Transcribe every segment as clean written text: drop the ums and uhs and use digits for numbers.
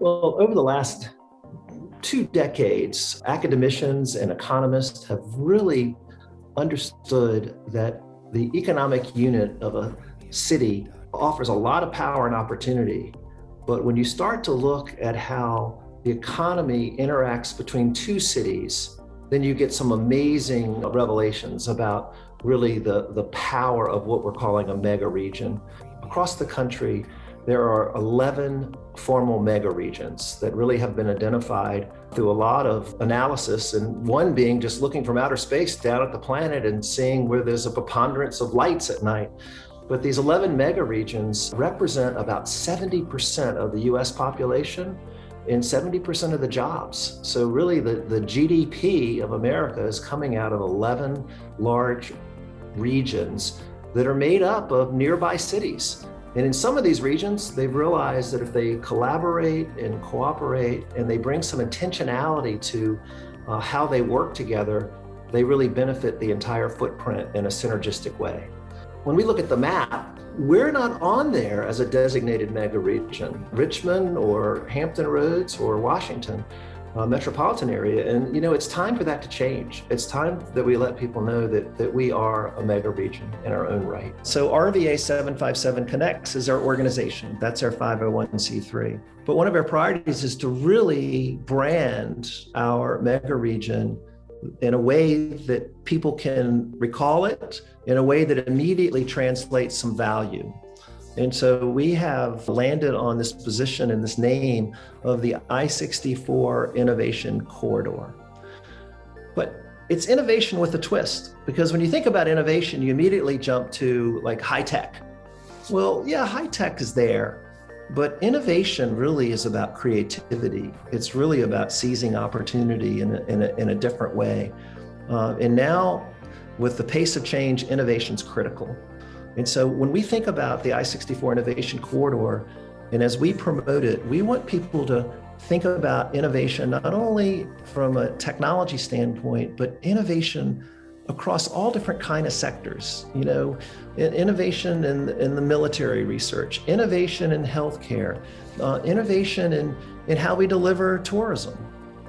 Well, over the last 2 decades, academicians and economists have really understood that the economic unit of a city offers a lot of power and opportunity. But when you start to look at how the economy interacts between two cities, then you get some amazing revelations about really the power of what we're calling a mega region. Across the country, there are 11 formal mega regions that really have been identified through a lot of analysis, and one being just looking from outer space down at the planet and seeing where there's a preponderance of lights at night. But these 11 mega regions represent about 70% of the US population and 70% of the jobs. So really the GDP of America is coming out of 11 large regions that are made up of nearby cities. And in some of these regions, they've realized that if they collaborate and cooperate and they bring some intentionality to how they work together, they really benefit the entire footprint in a synergistic way. When we look at the map, we're not on there as a designated mega region. Richmond or Hampton Roads or Washington metropolitan area. And it's time for that to change. It's time that we let people know that we are a mega region in our own right. So RVA757 Connects is our organization. That's our 501c3. But one of our priorities is to really brand our mega region in a way that people can recall it, in a way that immediately translates some value. And so we have landed on this position and this name of the I-64 Innovation Corridor. But it's innovation with a twist, because when you think about innovation, you immediately jump to like high tech. Well, yeah, high tech is there, but innovation really is about creativity. It's really about seizing opportunity in a different way. And now with the pace of change, innovation's critical. And so when we think about the I-64 Innovation Corridor, and as we promote it, we want people to think about innovation not only from a technology standpoint, but innovation across all different kind of sectors. Innovation in the military research, innovation in healthcare, innovation in how we deliver tourism,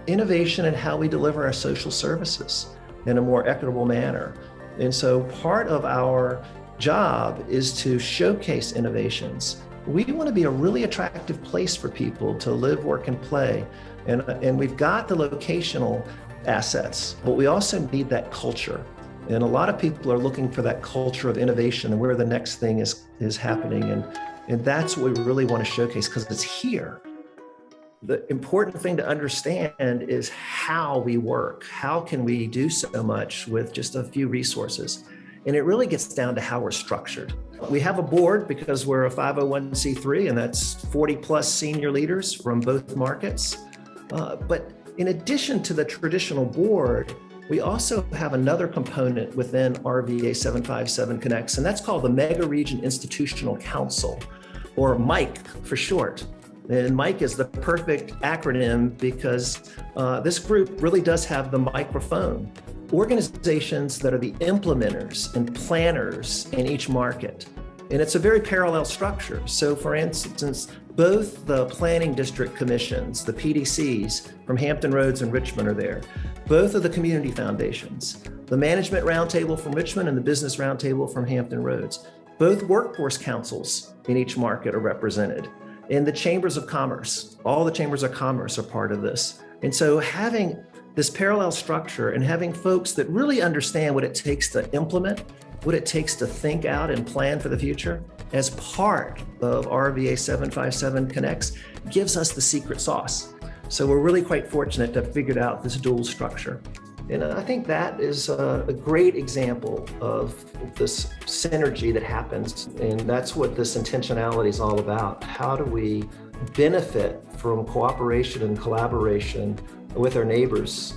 innovation in how we deliver our social services in a more equitable manner. And so part of our job is to showcase innovations. We want to be a really attractive place for people to live, work, and play. And we've got the locational assets, but we also need that culture. And a lot of people are looking for that culture of innovation and where the next thing is happening. And that's what we really want to showcase, because it's here. The important thing to understand is how we work. How can we do so much with just a few resources? And it really gets down to how we're structured. We have a board because we're a 501c3, and that's 40 plus senior leaders from both markets. But in addition to the traditional board, we also have another component within RVA757 Connects, and that's called the Mega Region Institutional Council, or MIC for short. And MIC is the perfect acronym because this group really does have the microphone. Organizations that are the implementers and planners in each market. And it's a very parallel structure. So for instance, both the planning district commissions, the PDCs from Hampton Roads and Richmond are there. Both of the community foundations, the management roundtable from Richmond and the business roundtable from Hampton Roads. Both workforce councils in each market are represented. And the chambers of commerce, all the chambers of commerce are part of this. And so having this parallel structure and having folks that really understand what it takes to implement, what it takes to think out and plan for the future as part of RVA 757 Connects gives us the secret sauce. So we're really quite fortunate to have figured out this dual structure. And I think that is a great example of this synergy that happens. And that's what this intentionality is all about. How do we benefit from cooperation and collaboration with our neighbors